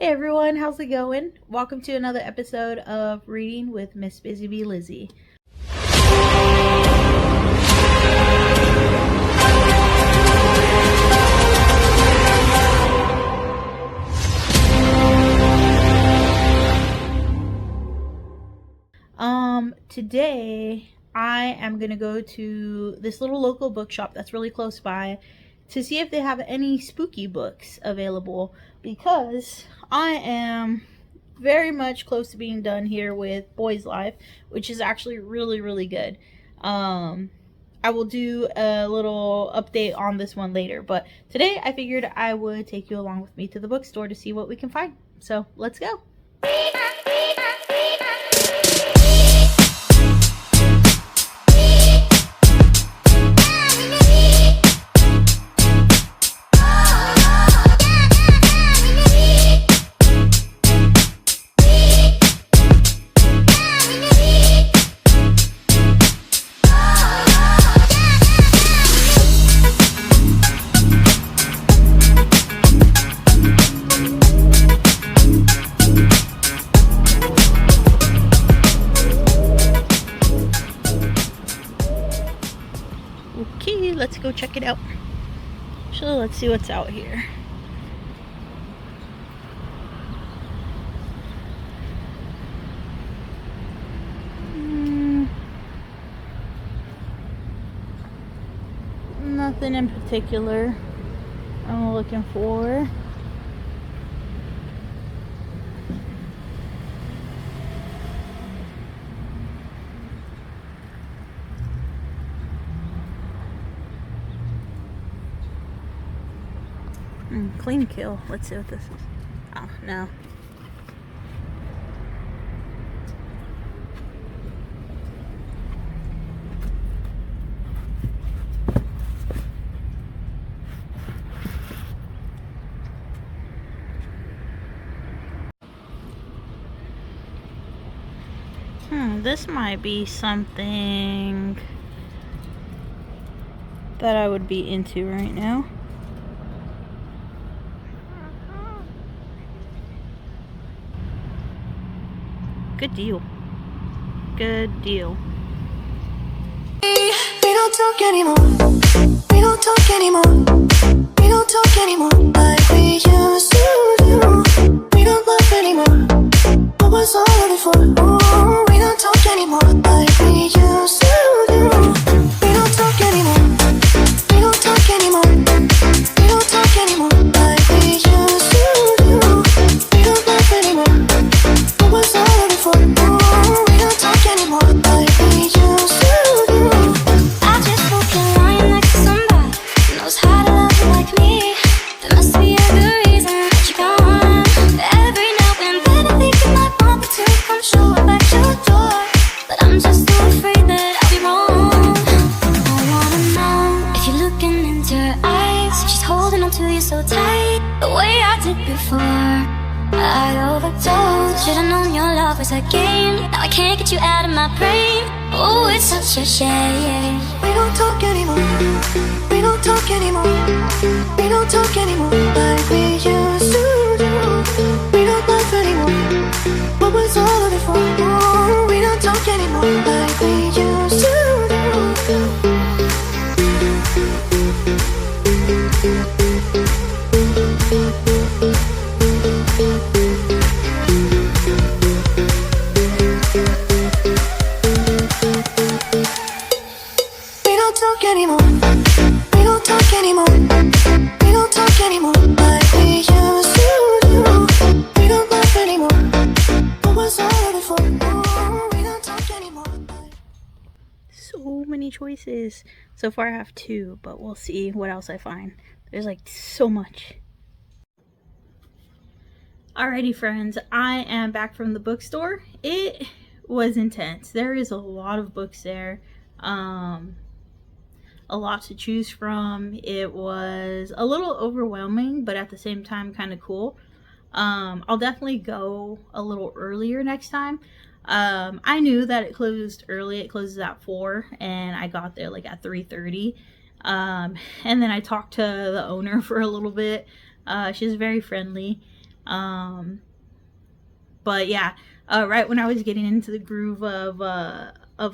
Hey everyone, how's it going? Welcome to another episode of Reading with Miss Busy Bee Lizzie. Today I am gonna go to this little local bookshop that's really close by to see if they have any spooky books available, because I am very much close to being done here with Boys Life, which is actually really good. I will do a little update on this one later, but today I figured I would take you along with me to the bookstore to see what we can find. So let's go. Okay, let's go check it out. So let's see what's out here. Nothing in particular I'm looking for. Clean kill. Let's see what this is. Oh, no. This might be something that I would be into right now. Good deal. Good deal. We don't talk anymore. We don't talk anymore. We don't talk anymore like we used to do. We don't laugh anymore. What was all of it for? Ooh, we don't talk anymore like we used to do. We don't talk anymore. We don't talk anymore. We don't talk anymore like we used to do. We don't laugh anymore. What was all of it for? Ooh, we don't talk anymore like we used to do. I just hope you're lying next to somebody who knows how to love you like me. There must be a good reason that you're gone. Every now and then I think you might want me to come show up at your door, but I'm just so afraid that I'll be wrong. I wanna know if you're looking into her eyes, if she's holding on to you so tight, the way I did before. I overdosed. Should've known your love was a game. Now I can't get you out of my brain. Oh, it's such a shame. We don't talk anymore. We don't talk anymore. We don't talk anymore like we used to do. We don't laugh anymore. What was all of it for? Oh, we don't talk anymore like we used to do. We don't talk anymore. We don't talk anymore. We don't talk anymore like we used to do. We don't laugh anymore. What was all of it for? Oh, we don't talk anymore. So many choices. So far I have two, but we'll see what else I find. There's like so much. Alrighty friends, I am back from the bookstore. It was intense. There is a lot of books there. A lot to choose from. It was a little overwhelming, but at the same time kind of cool. I'll definitely go a little earlier next time. I knew that it closed early. It closes at 4 and I got there like at 3:30. And then I talked to the owner for a little bit. She's very friendly. But yeah, right when I was getting into the groove of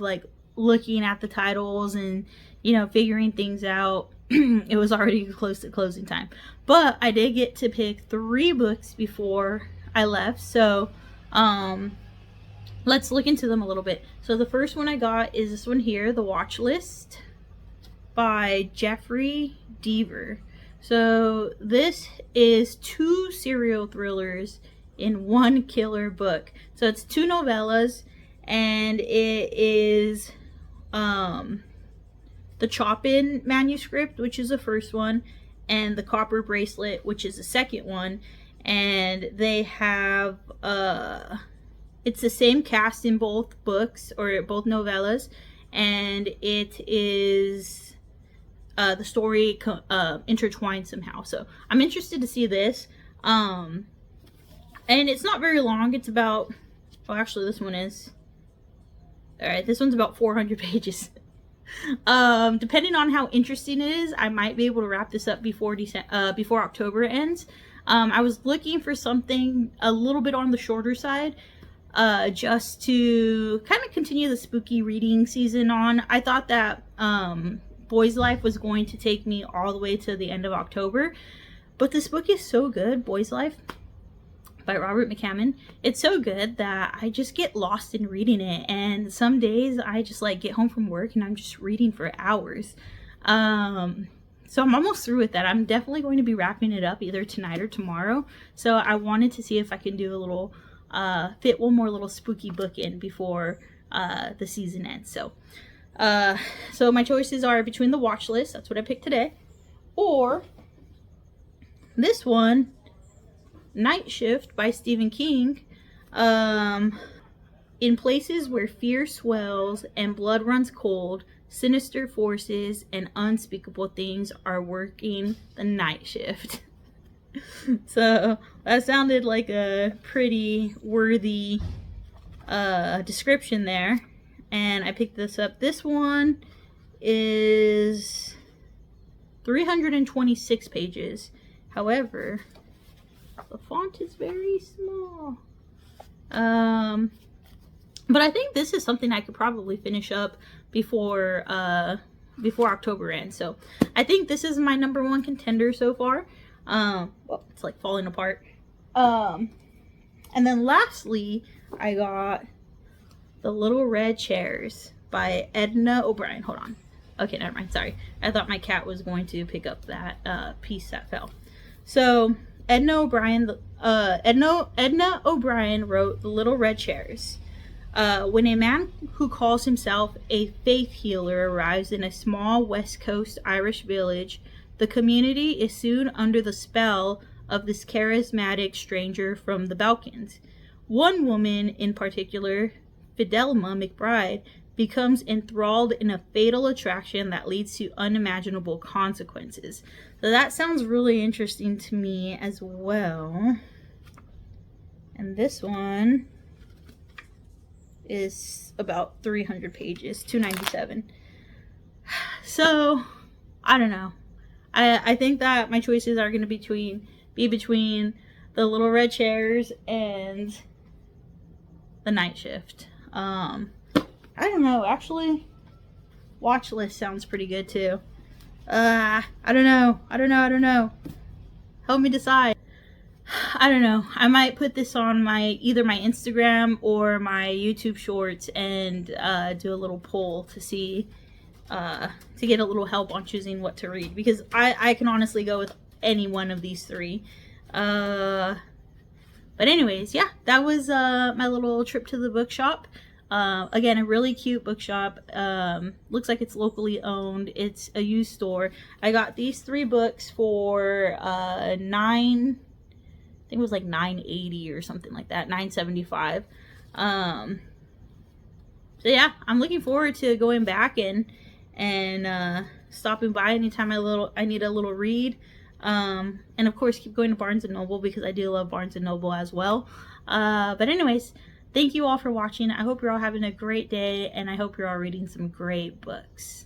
like looking at the titles and, you know, figuring things out, it was already close to closing time. But I did get to pick 3 books before I left, so let's look into them a little bit. So the first one I got is this one here, The Watch List by Jeffrey Deaver. So this is 2 serial thrillers in 1 killer book. So it's 2 novellas, and it is the Chopin manuscript, which is the first one, and the Copper Bracelet, which is the second one. And they have it's the same cast in both books, or both novellas, and it is the story intertwined somehow. So I'm interested to see this. And it's not very long. It's about, well, actually this one is, all right, this one's about 400 pages. Depending on how interesting it is, I might be able to wrap this up before October ends. I was looking for something a little bit on the shorter side, just to kind of continue the spooky reading season on. I thought that Boy's Life was going to take me all the way to the end of October, but this book is so good, Boy's Life by Robert McCammon. It's so good that I just get lost in reading it, and some days I just like get home from work and I'm just reading for hours. So I'm almost through with that. I'm definitely going to be wrapping it up either tonight or tomorrow. So I wanted to see if I can do a little fit one more little spooky book in before the season ends. So my choices are between The Watch List, that's what I picked today, or this one, Night Shift by Stephen King. In places where fear swells and blood runs cold, sinister forces and unspeakable things are working the night shift. So that sounded like a pretty worthy description there, and I picked this up. This one is 326 pages. However, the font is very small. But I think this is something I could probably finish up before October ends. So I think this is my #1 contender so far. Well, it's like falling apart. And then lastly, I got The Little Red Chairs by Edna O'Brien. Hold on. Okay, never mind. Sorry. I thought my cat was going to pick up that piece that fell. So Edna O'Brien wrote The Little Red Chairs. When a man who calls himself a faith healer arrives in a small West Coast Irish village, the community is soon under the spell of this charismatic stranger from the Balkans. One woman in particular, Fidelma McBride, becomes enthralled in a fatal attraction that leads to unimaginable consequences. So that sounds really interesting to me as well. And this one is about 300 pages, 297. So, I don't know. I think that my choices are going to be between The Little Red Chairs and The Night Shift. I don't know. Actually, Watch List sounds pretty good too. I don't know. Help me decide. I don't know. I might put this on either my Instagram or my YouTube shorts and do a little poll to see to get a little help on choosing what to read, because I can honestly go with any one of these 3. But anyways, yeah, that was my little trip to the bookshop. Again, a really cute bookshop. Looks like it's locally owned. It's a used store. I got these 3 books for I think it was like $9.80 or something like that, $9.75. So yeah, I'm looking forward to going back and stopping by anytime I need a little read. And of course, keep going to Barnes & Noble, because I do love Barnes & Noble as well. But anyways, thank you all for watching. I hope you're all having a great day, and I hope you're all reading some great books.